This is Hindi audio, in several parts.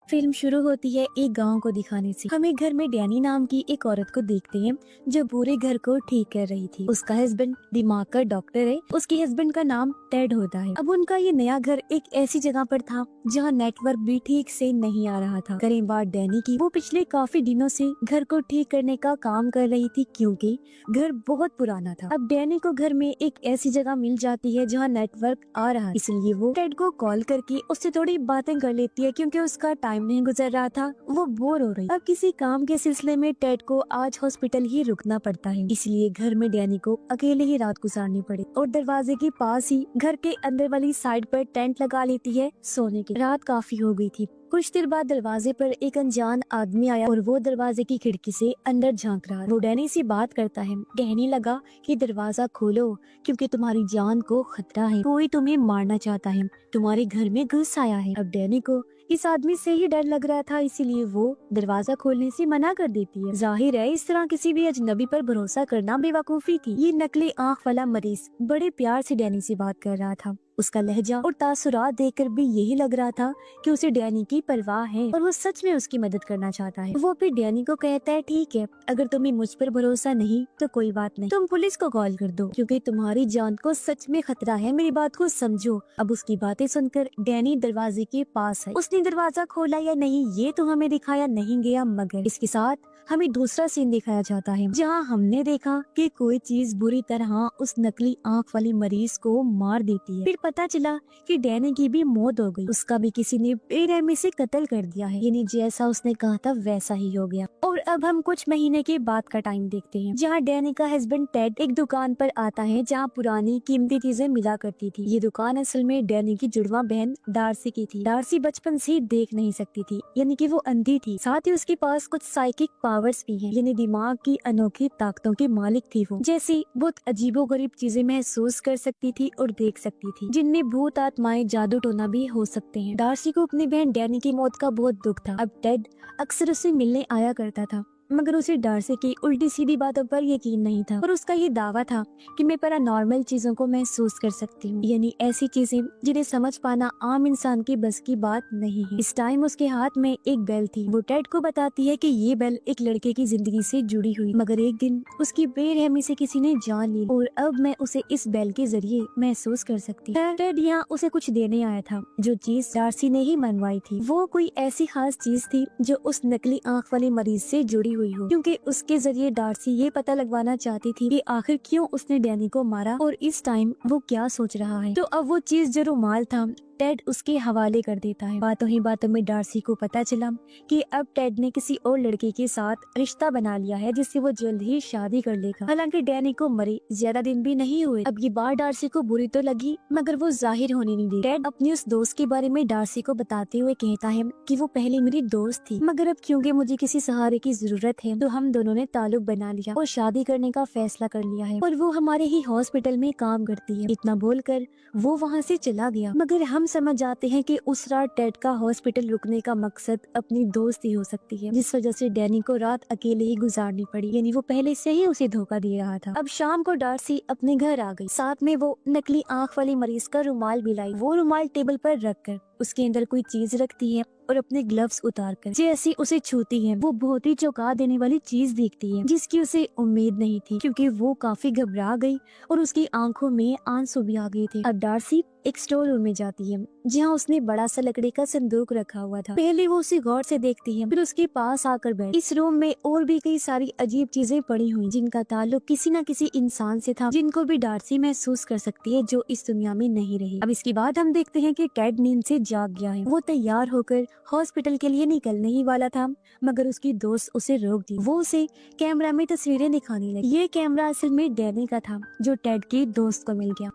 फिल्म शुरू होती है एक गांव को दिखाने से। हम एक घर में डैनी नाम की एक औरत को देखते हैं जो पूरे घर को ठीक कर रही थी। उसका हस्बैंड दिमाग का डॉक्टर है। उसके हस्बैंड का नाम टेड होता है। अब उनका ये नया घर एक ऐसी जगह पर था जहाँ नेटवर्क भी ठीक से नहीं आ रहा था। करें बात डैनी की, वो पिछले काफी दिनों से घर को ठीक करने का काम कर रही थी क्योंकि घर बहुत पुराना था। अब डैनी को घर में एक ऐसी जगह मिल जाती है जहाँ नेटवर्क आ रहा है, इसलिए वो टेड को कॉल करके उससे थोड़ी बातें कर लेती है क्योंकि उसका टाइम नहीं गुजर रहा था, वो बोर हो रही। अब किसी काम के सिलसिले में टेड को आज हॉस्पिटल ही रुकना पड़ता है, इसलिए घर में डैनी को अकेले ही रात गुजारनी पड़ी और दरवाजे के पास ही घर के अंदर वाली साइड पर टेंट लगा लेती है सोने की। रात काफी हो गई थी। कुछ देर बाद दरवाजे पर एक अनजान आदमी आया और वो दरवाजे की खिड़की से अंदर झांक रहा। वो डैनी से बात करता है। कहने लगा कि दरवाजा खोलो क्योंकि तुम्हारी जान को खतरा है, कोई तुम्हें मारना चाहता है, तुम्हारे घर में घुस आया है। अब डैनी को इस आदमी से ही डर लग रहा था, इसीलिए वो दरवाजा खोलने से मना कर देती है। जाहिर है इस तरह किसी भी अजनबी पर भरोसा करना बेवकूफी थी। ये नकली आंख वाला मरीज बड़े प्यार से डैनी से बात कर रहा था। उसका लहजा और तासुरात देखकर भी यही लग रहा था कि उसे डैनी की परवाह है और वो सच में उसकी मदद करना चाहता है। वो फिर डैनी को कहता है, ठीक है, अगर तुम्हें मुझ पर भरोसा नहीं तो कोई बात नहीं, तुम पुलिस को कॉल कर दो क्योंकि तुम्हारी जान को सच में खतरा है, मेरी बात को समझो। अब उसकी बातें सुनकर डैनी दरवाजे के पास है। उसने दरवाजा खोला या नहीं ये तो हमें दिखाया नहीं गया, मगर इसके साथ हमें दूसरा सीन दिखाया जाता है जहाँ हमने देखा कि कोई चीज बुरी तरह उस नकली आंख वाली मरीज को मार देती है। फिर पता चला कि डैनी की भी मौत हो गई, उसका भी किसी ने बेरहमी से कत्ल कर दिया है, यानी जैसा उसने कहा था वैसा ही हो गया। और अब हम कुछ महीने के बाद का टाइम देखते हैं जहाँ डैनी का हस्बैंड टेड एक दुकान पर आता है जहाँ पुरानी कीमती चीजें मिला करती थी। ये दुकान असल में डैनी की जुड़वा बहन डार्सी की थी। डार्सी बचपन से देख नहीं सकती थी, यानी कि वो अंधी थी। साथ ही उसके पास कुछ साइकिक पावर्स भी हैं, यानी दिमाग की अनोखी ताकतों की मालिक थी वो। जैसी बहुत अजीबोगरीब चीजें महसूस कर सकती थी और देख सकती थी, जिनमें भूत आत्माएं जादू टोना भी हो सकते हैं। डार्सी को अपनी बहन डैनी की मौत का बहुत दुख था। अब टेड अक्सर उसे मिलने आया करता था, मगर उसे डार्सी की उल्टी सीधी बातों पर यकीन नहीं था और उसका ये दावा था कि मैं पैरानॉर्मल चीजों को महसूस कर सकती हूँ, यानी ऐसी चीजें जिन्हें समझ पाना आम इंसान की बस की बात नहीं है। इस टाइम उसके हाथ में एक बेल थी। वो टेड को बताती है कि ये बेल एक लड़के की जिंदगी से जुड़ी हुई, मगर एक दिन उसकी बेरहमी से किसी ने जान ली और अब मैं उसे इस बेल के जरिए महसूस कर सकती हूँ। टेड यहाँ उसे कुछ देने आया था। जो चीज डार्सी ने ही मनवाई थी वो कोई ऐसी खास चीज थी जो उस नकली आंख वाली मरीज से जुड़ी हुई हो, क्योंकि उसके जरिए डार्सी ये पता लगवाना चाहती थी कि आखिर क्यों उसने डैनी को मारा और इस टाइम वो क्या सोच रहा है। तो अब वो चीज जो रुमाल था टेड उसके हवाले कर देता है। बातों ही बातों में डार्सी को पता चला कि अब टेड ने किसी और लड़के के साथ रिश्ता बना लिया है जिससे वो जल्द ही शादी कर लेगा। हालांकि डैनी को मरे ज्यादा दिन भी नहीं हुए। अब ये बात डार्सी को बुरी तो लगी, मगर वो जाहिर होने नहीं दी। टेड अपनी उस दोस्त के बारे में डार्सी को बताते हुए कहता है कि वो पहले मेरी दोस्त थी, मगर अब क्योंकि मुझे किसी सहारे की जरूरत है तो हम दोनों ने ताल्लुक बना लिया और शादी करने का फैसला कर लिया है और वो हमारे ही हॉस्पिटल में काम करती है। इतना बोलकर वो वहाँ से चला गया, मगर हम समझ जाते हैं कि उस रात टेड का हॉस्पिटल रुकने का मकसद अपनी दोस्ती हो सकती है, जिस वजह से डैनी को रात अकेले ही गुजारनी पड़ी, यानी वो पहले से ही उसे धोखा दे रहा था। अब शाम को डार्सी अपने घर आ गई। साथ में वो नकली आंख वाली मरीज का रुमाल भी लाई। वो रुमाल टेबल पर रखकर उसके अंदर कोई चीज रखती है और अपने ग्लव्स उतारकर जैसी उसे छूती है वो बहुत ही चौंका देने वाली चीज देखती है जिसकी उसे उम्मीद नहीं थी, क्योंकि वो काफी घबरा गई और उसकी आंखों में आंसू भी आ गए थे। अब डार्सी एक स्टोर रूम में जाती है जहाँ उसने बड़ा सा लकड़ी का संदूक रखा हुआ था। पहले वो उसे गौर से देखती है, फिर उसके पास आकर बैठ। इस रूम में और भी कई सारी अजीब चीजें पड़ी हुई जिनका ताल्लुक किसी न किसी इंसान से था, जिनको भी डार्सी महसूस कर सकती है जो इस दुनिया में नहीं रही। अब इसके बाद हम देखते हैं कि टेड नींद से जाग गया है। वो तैयार होकर हॉस्पिटल के लिए निकलने ही वाला था, मगर उसकी दोस्त उसे रोक दी। वो उसे कैमरा में तस्वीरें दिखाने लगी। ये कैमरा असल में डैनी का था जो टेड के दोस्त को मिल गया।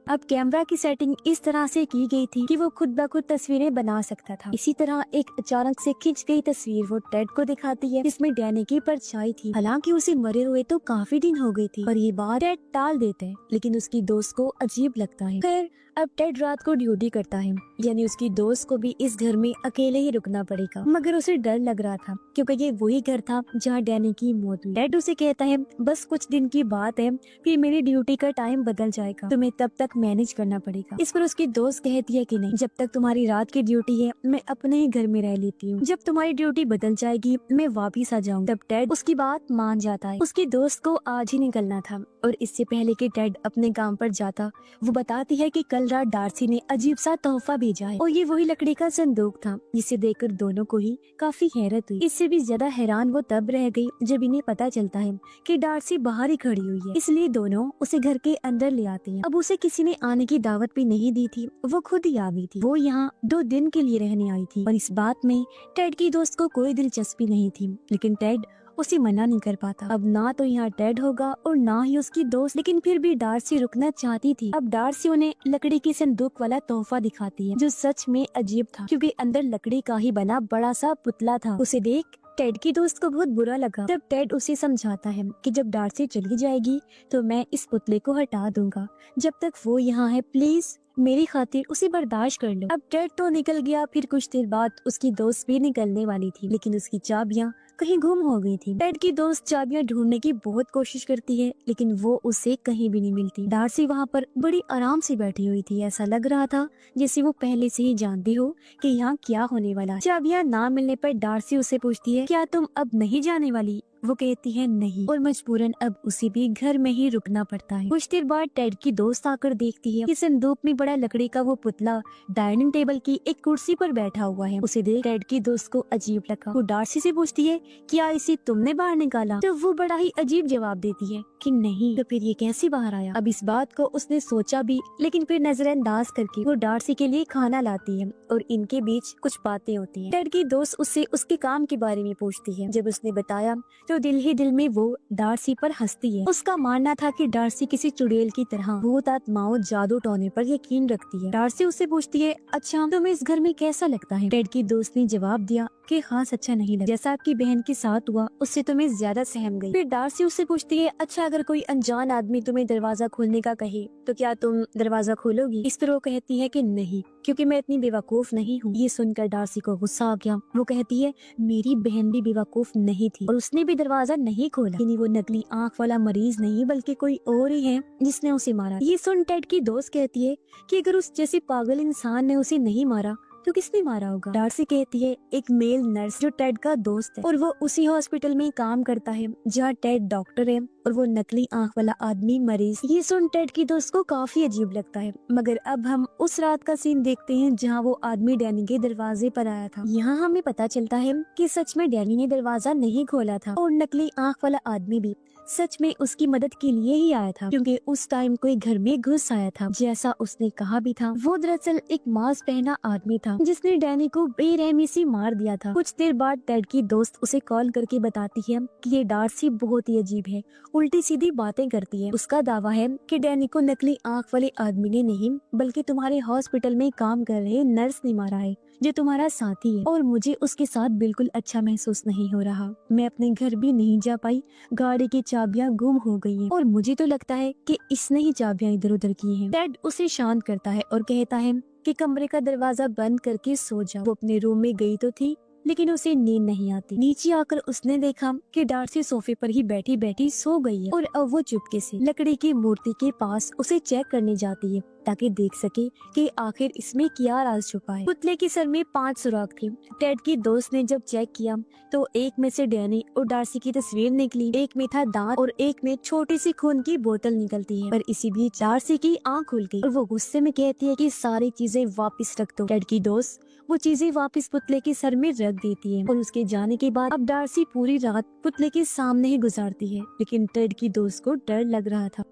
अब कैमरा की सेटिंग इस तरह से की गई थी कि वो खुद ब खुद तस्वीरें बना सकता था। इसी तरह एक अचानक से खिंच गई तस्वीर वो टेड को दिखाती है जिसमें डैनी की परछाई थी। हालांकि उसे मरे हुए तो काफी दिन हो गए थे, पर ये बात टेड टाल देता है, लेकिन उसकी दोस्त को अजीब लगता है। खैर अब टेड रात को ड्यूटी करता है, यानी उसकी दोस्त को भी इस घर में अकेले ही रुकना पड़ेगा। मगर उसे डर लग रहा था क्योंकि ये वही घर था जहाँ डैनी की मौत हुई। टेड उसे कहता है बस कुछ दिन की बात है, फिर मेरी ड्यूटी का टाइम बदल जाएगा, तुम्हें तब तक मैनेज करना पड़ेगा। इस पर उसकी दोस्त कहती है कि नहीं, जब तक तुम्हारी रात की ड्यूटी है मैं अपने ही घर में रह लेती हूँ, जब तुम्हारी ड्यूटी बदल जाएगी मैं वापिस आ जाऊँ। तब टेड उसकी बात मान जाता है। उसकी दोस्त को आज ही निकलना था और इससे पहले कि टेड अपने काम पर जाता, वो बताती है कि कल रात डार्सी ने अजीब सा तोहफा भेजा है और ये वही लकड़ी का संदूक था, जिसे देखकर दोनों को ही काफी हैरत हुई। इससे भी ज्यादा हैरान वो तब रह गई जब इन्हें पता चलता है कि डार्सी बाहर ही खड़ी हुई है, इसलिए दोनों उसे घर के अंदर ले आते हैं। अब उसे किसी ने आने की दावत भी नहीं दी थी, वो खुद ही आ गई थी। वो यहाँ 2 दिन के लिए रहने आई थी और इस बात में टेड की दोस्त को कोई दिलचस्पी नहीं थी, लेकिन टेड उसे मना नहीं कर पाता। अब ना तो यहाँ टेड होगा और ना ही उसकी दोस्त, लेकिन फिर भी डार्सी रुकना चाहती थी। अब डार्सी उन्हें लकड़ी की संदूक वाला तोहफा दिखाती है, जो सच में अजीब था क्योंकि अंदर लकड़ी का ही बना बड़ा सा पुतला था। उसे देख टेड की दोस्त को बहुत बुरा लगा। तब टेड उसे समझाता है कि जब डार्सी चली जाएगी तो मैं इस पुतले को हटा दूंगा, जब तक वो यहाँ है प्लीज मेरी खातिर उसे बर्दाश्त कर लो। अब टेड तो निकल गया। फिर कुछ देर बाद उसकी दोस्त भी निकलने वाली थी, लेकिन उसकी चाबियां कहीं गुम हो गई थी। टेड की दोस्त चाबियां ढूंढने की बहुत कोशिश करती है, लेकिन वो उसे कहीं भी नहीं मिलती। डार्सी वहाँ पर बड़ी आराम से बैठी हुई थी, ऐसा लग रहा था जैसे वो पहले से ही जानती हो कि यहाँ क्या होने वाला है। चाबियां ना मिलने पर डार्सी उसे पूछती है क्या तुम अब नहीं जाने वाली? वो कहती है नहीं और मजबूरन अब उसे भी घर में ही रुकना पड़ता है। कुछ देर बाद टेड की दोस्त आकर देखती है कि संदूक में बड़ा लकड़ी का वो पुतला डाइनिंग टेबल की एक कुर्सी पर बैठा हुआ है। उसे देख टेड की दोस्त को अजीब लगा। वो डार्सी से पूछती है क्या इसे तुमने बाहर निकाला? तो वो बड़ा ही अजीब जवाब देती है कि नहीं। तो फिर ये कैसे बाहर आया? अब इस बात को उसने सोचा भी, लेकिन फिर नजरअंदाज करके वो डार्सी के लिए खाना लाती है और इनके बीच कुछ बातें होती हैं। टेड की दोस्त उससे उसके काम के बारे में पूछती है। जब उसने बताया तो दिल ही दिल में वो डार्सी पर हंसती है। उसका मानना था कि डार्सी किसी चुड़ैल की तरह भूत आत्माओं जादू टोने पर यकीन रखती है। डार्सी उससे पूछती है अच्छा तुम्हें इस घर में कैसा लगता है? टेड की दोस्त ने जवाब दिया कि खास अच्छा नहीं लगा, जैसा आपकी बहन के साथ हुआ उससे तुम्हें ज्यादा सहम गई। फिर डार्सी उससे पूछती है अच्छा अगर कोई अनजान आदमी तुम्हें दरवाजा खोलने का कहे तो क्या तुम दरवाजा खोलोगी? इस पर वो कहती है कि नहीं, क्योंकि मैं इतनी बेवकूफ नहीं हूँ। ये सुनकर डार्सी को गुस्सा आ गया। वो कहती है मेरी बहन भी बेवकूफ नहीं थी और उसने भी दरवाजा नहीं खोला, यानी वो नकली आँख वाला मरीज नहीं बल्कि कोई और ही है जिसने उसे मारा। ये सुन टेड की दोस्त कहती है कि अगर उस जैसे पागल इंसान ने उसे नहीं मारा तो किसने मारा होगा? डार्सी कहती है एक मेल नर्स जो टेड का दोस्त है और वो उसी हॉस्पिटल में काम करता है जहाँ टेड डॉक्टर है और वो नकली आँख वाला आदमी मरीज। ये सुन टेड की दोस्त को काफी अजीब लगता है। मगर अब हम उस रात का सीन देखते हैं जहाँ वो आदमी डैनी के दरवाजे पर आया था। यहाँ हमें पता चलता है कि सच में डैनी ने दरवाजा नहीं खोला था और नकली आँख वाला आदमी भी सच में उसकी मदद के लिए ही आया था, क्योंकि उस टाइम कोई घर में घुस आया था जैसा उसने कहा भी था। वो दरअसल एक मास्क पहना आदमी था जिसने डैनी को बेरहमी से मार दिया था। कुछ देर बाद टेड की दोस्त उसे कॉल करके बताती है कि ये डार्सी बहुत ही अजीब है, उल्टी सीधी बातें करती है। उसका दावा है कि डैनी को नकली आँख वाले आदमी ने नहीं बल्कि तुम्हारे हॉस्पिटल में काम कर रहे नर्स ने मारा है जो तुम्हारा साथी है, और मुझे उसके साथ बिल्कुल अच्छा महसूस नहीं हो रहा। मैं अपने घर भी नहीं जा पाई, गाड़ी की चाबियां गुम हो गई हैं और मुझे तो लगता है कि इसने ही चाबियां इधर उधर की हैं। टेड उसे शांत करता है और कहता है कि कमरे का दरवाजा बंद करके सो जाओ। वो अपने रूम में गई तो थी लेकिन उसे नींद नहीं आती। नीचे आकर उसने देखा कि डार्सी सोफे पर ही बैठी बैठी सो गई है और अब वो चुपके से लकड़ी की मूर्ति के पास उसे चेक करने जाती है ताकि देख सके कि आखिर इसमें क्या राज छुपा है। पुतले के सर में 5 सुराख थे। टेड की दोस्त ने जब चेक किया तो एक में से डैनी और डार्सी की तस्वीर निकली, एक में था दांत और एक में छोटी सी खून की बोतल निकलती है। पर इसी बीच डार्सी की आंख खुल गई और वो गुस्से में कहती है कि सारी चीजें वापस रख दो। टेड की दोस्त वो चीजें वापस पुतले के सर में रख देती है और उसके जाने के बाद अब डार्सी पूरी रात पुतले के सामने ही गुजारती है, लेकिन टेड की दोस्त को डर लग रहा था।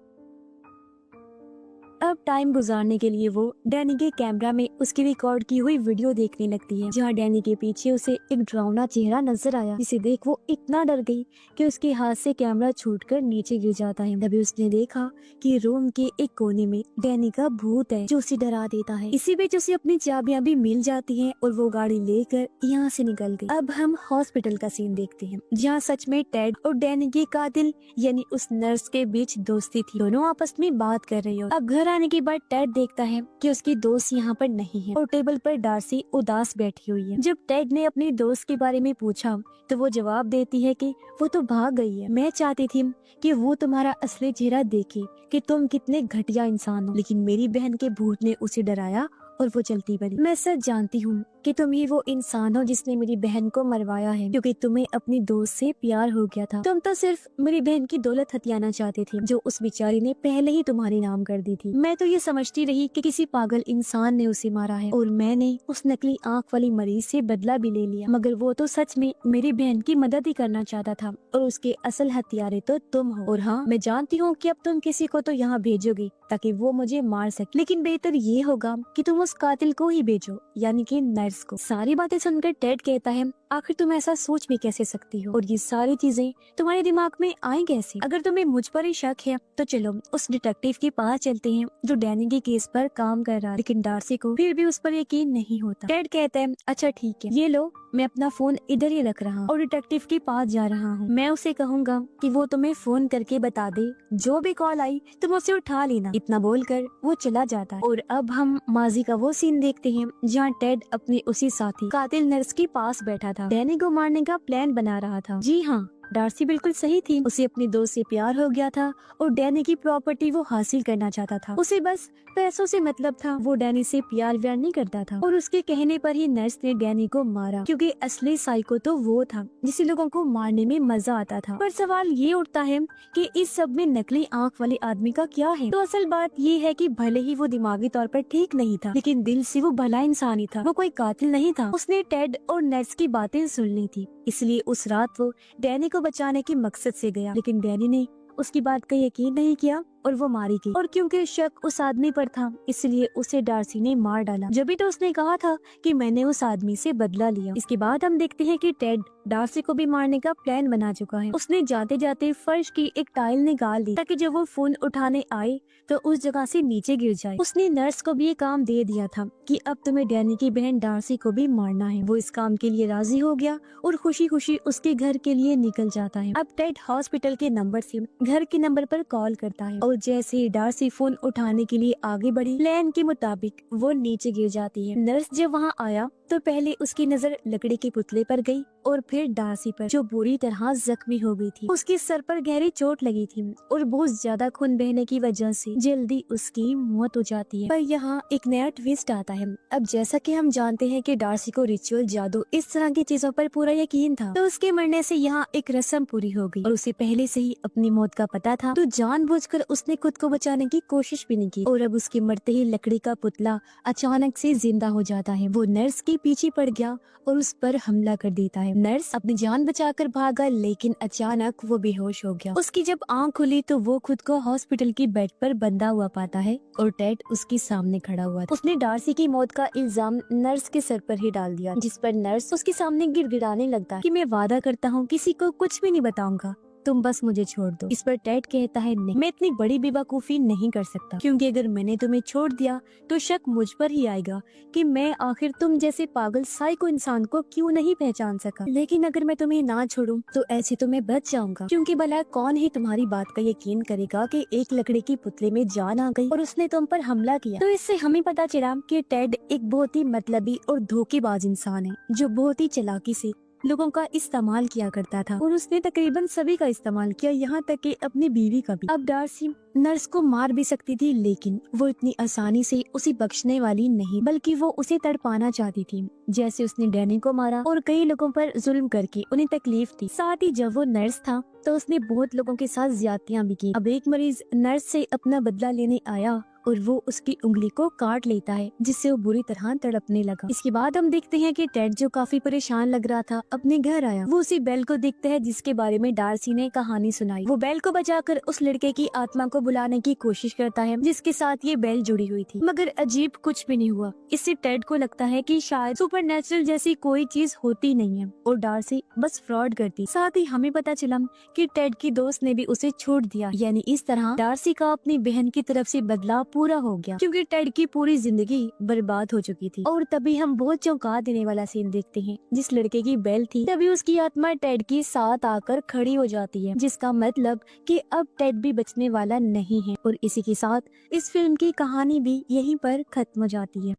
अब टाइम गुजारने के लिए वो डैनी के कैमरा में उसकी रिकॉर्ड की हुई वीडियो देखने लगती है, जहाँ डैनी के पीछे उसे एक डरावना चेहरा नजर आया, जिसे देख वो इतना डर गई कि उसके हाथ से कैमरा छूटकर नीचे गिर जाता है। तभी उसने देखा कि रूम के एक कोने में डैनी का भूत है जो उसे डरा देता है। इसी बीच उसे अपनी चाबियां भी मिल जाती हैं और वो गाड़ी लेकर यहाँ से निकल गई। अब हम हॉस्पिटल का सीन देखते हैं, जहाँ सच में टेड और डैनी के कातिल यानी उस नर्स के बीच दोस्ती थी। दोनों आपस में बात कर रही हो। अब घर घर आने के बाद टेड देखता है कि उसकी दोस्त यहाँ पर नहीं है और टेबल पर डार्सी उदास बैठी हुई है। जब टेड ने अपनी दोस्त के बारे में पूछा तो वो जवाब देती है कि वो तो भाग गई है। मैं चाहती थी कि वो तुम्हारा असली चेहरा देखे कि तुम कितने घटिया इंसान हो, लेकिन मेरी बहन के भूत ने उसे डराया और वो चलती बनी। मैं सच जानती हूँ कि तुम ही वो इंसान हो जिसने मेरी बहन को मरवाया है, क्योंकि तुम्हें अपनी दोस्त से प्यार हो गया था। तुम तो सिर्फ मेरी बहन की दौलत हथियाना चाहते थे, जो उस बेचारी ने पहले ही तुम्हारे नाम कर दी थी। मैं तो ये समझती रही कि किसी पागल इंसान ने उसे मारा है और मैंने उस नकली आँख वाली मरीज से बदला भी ले लिया, मगर वो तो सच में मेरी बहन की मदद ही करना चाहता था और उसके असल हथियारे तो तुम हो। और हाँ, मैं जानती हूँ कि अब तुम किसी को तो यहाँ भेजोगी ताकि वो मुझे मार सके, लेकिन बेहतर ये होगा कि तुम उस कातिल को ही भेजो, यानी कि नर्स को। सारी बातें सुनकर टेड कहता है, आखिर तुम ऐसा सोच भी कैसे सकती हो और ये सारी चीजें तुम्हारे दिमाग में आई कैसे? अगर तुम्हें मुझ पर ही शक है तो चलो उस डिटेक्टिव के पास चलते हैं जो डैनी के केस पर काम कर रहा है। लेकिन डार्सी को फिर भी उस पर यकीन नहीं होता। टेड कहता है, अच्छा ठीक है, ये लो, मैं अपना फोन इधर ही रख रहा हूँ और डिटेक्टिव के पास जा रहा हूँ। मैं उसे कहूँगा कि वो तुम्हें फोन करके बता दे, जो भी कॉल आई तुम उसे उठा लेना। इतना बोलकर वो चला जाता है। और अब हम माजी का वो सीन देखते हैं जहाँ टेड अपने उसी साथी कातिल नर्स के पास बैठा था, डैनी को मारने का प्लान बना रहा था। जी हाँ, डार्सी बिल्कुल सही थी। उसे अपनी दोस्त से प्यार हो गया था और डैनी की प्रॉपर्टी वो हासिल करना चाहता था। उसे बस पैसों से मतलब था। वो डैनी से प्यार व्यार नहीं करता था और उसके कहने पर ही नर्स ने डैनी को मारा, क्योंकि असली साइको तो वो था जिसे लोगों को मारने में मजा आता था। पर सवाल ये उठता है कि इस सब में नकली आँख वाले आदमी का क्या है? तो असल बात ये है कि भले ही वो दिमागी तौर पर ठीक नहीं था, लेकिन दिल से वो भला इंसान ही था। वो कोई कातिल नहीं था। उसने टेड और नर्स की बातें सुन ली थी, इसलिए उस रात वो डैनी को बचाने के मकसद से गया, लेकिन डैनी ने उसकी बात का यकीन नहीं किया और वो मारी गई। और क्योंकि शक उस आदमी पर था, इसलिए उसे डार्सी ने मार डाला। जब भी तो उसने कहा था कि मैंने उस आदमी से बदला लिया। इसके बाद हम देखते हैं कि टेड डार्सी को भी मारने का प्लान बना चुका है। उसने जाते जाते फर्श की एक टाइल निकाल दी ताकि जब वो फोन उठाने आए तो उस जगह से नीचे गिर जाए। उसने नर्स को भी ये काम दे दिया था कि अब तुम्हें डैनी की बहन डार्सी को भी मारना है। वो इस काम के लिए राजी हो गया और खुशी खुशी उसके घर के लिए निकल जाता है। अब टेड हॉस्पिटल के नंबर से घर के नंबर पर कॉल करता है और जैसे ही डार्सी फोन उठाने के लिए आगे बढ़ी, प्लान के मुताबिक वो नीचे गिर जाती है। नर्स जब वहाँ आया तो पहले उसकी नजर लकड़ी के पुतले पर गई और फिर डार्सी पर, जो बुरी तरह जख्मी हो गई थी। उसके सर पर गहरी चोट लगी थी और बहुत ज्यादा खून बहने की वजह से जल्दी उसकी मौत हो जाती है। पर यहाँ एक नया ट्विस्ट आता है। अब जैसा कि हम जानते हैं कि डार्सी को रिचुअल, जादू, इस तरह की चीजों पर पूरा यकीन था, तो उसके मरने से यहाँ एक रस्म पूरी हो गई और उसे पहले से ही अपनी मौत का पता था, तो जानबूझकर उसने खुद को बचाने की कोशिश भी नहीं की। और अब उसके मरते ही लकड़ी का पुतला अचानक से जिंदा हो जाता है। वो नर्स के पीछे पड़ गया और उस पर हमला कर देता है। नर्स अपनी जान बचाकर भागा, लेकिन अचानक वो बेहोश हो गया। उसकी जब आंख खुली तो वो खुद को हॉस्पिटल की बेड पर बंधा हुआ पाता है और टेड उसके सामने खड़ा हुआ था। उसने डार्सी की मौत का इल्जाम नर्स के सर पर ही डाल दिया, जिस पर नर्स उसके सामने गिड़गिड़ाने लगता है कि मैं वादा करता हूँ किसी को कुछ भी नहीं बताऊंगा, तुम बस मुझे छोड़ दो। इस पर टेड कहता है, नहीं, मैं इतनी बड़ी बेवकूफी नहीं कर सकता, क्योंकि अगर मैंने तुम्हें छोड़ दिया तो शक मुझ पर ही आएगा कि मैं आखिर तुम जैसे पागल साइको इंसान को क्यों नहीं पहचान सका। लेकिन अगर मैं तुम्हें ना छोड़ूं तो ऐसे तो मैं बच जाऊंगा, क्योंकि भला कौन ही तुम्हारी बात का यकीन करेगा कि एक लकड़ी की पुतले में जान आ गई और उसने तुम पर हमला किया। तो इससे हमें पता चला कि टेड एक बहुत ही मतलबी और धोखेबाज इंसान है, जो बहुत ही चालाकी से लोगों का इस्तेमाल किया करता था और उसने तकरीबन सभी का इस्तेमाल किया, यहाँ तक कि अपनी बीवी का भी। अब डार्सी नर्स को मार भी सकती थी, लेकिन वो इतनी आसानी से उसे बख्शने वाली नहीं, बल्कि वो उसे तड़पाना चाहती थी, जैसे उसने डैनी को मारा और कई लोगों पर जुल्म करके उन्हें तकलीफ दी। साथ ही जब वो नर्स था तो उसने बहुत लोगों के साथ ज्यादतियां भी की। अब एक मरीज नर्स से अपना बदला लेने आया और वो उसकी उंगली को काट लेता है, जिससे वो बुरी तरह तड़पने लगा। इसके बाद हम देखते हैं कि टेड, जो काफी परेशान लग रहा था, अपने घर आया। वो उसी बेल को देखता है जिसके बारे में डार्सी ने कहानी सुनाई। वो बेल को बचाकर उस लड़के की आत्मा को बुलाने की कोशिश करता है जिसके साथ ये बेल जुड़ी हुई थी, मगर अजीब कुछ भी नहीं हुआ। इससे टेड को लगता है कि शायद सुपरनेचुरल जैसी कोई चीज होती नहीं है और डार्सी बस फ्रॉड करती। साथ ही हमें पता चला कि टेड की दोस्त ने भी उसे छोड़ दिया, यानी इस तरह डार्सी का अपनी बहन की तरफ से बदला पूरा हो गया, क्योंकि टेड की पूरी जिंदगी बर्बाद हो चुकी थी। और तभी हम बहुत चौंका देने वाला सीन देखते हैं। जिस लड़के की बेल थी, तभी उसकी आत्मा टेड के साथ आकर खड़ी हो जाती है, जिसका मतलब कि अब टेड भी बचने वाला नहीं है। और इसी के साथ इस फिल्म की कहानी भी यहीं पर खत्म हो जाती है।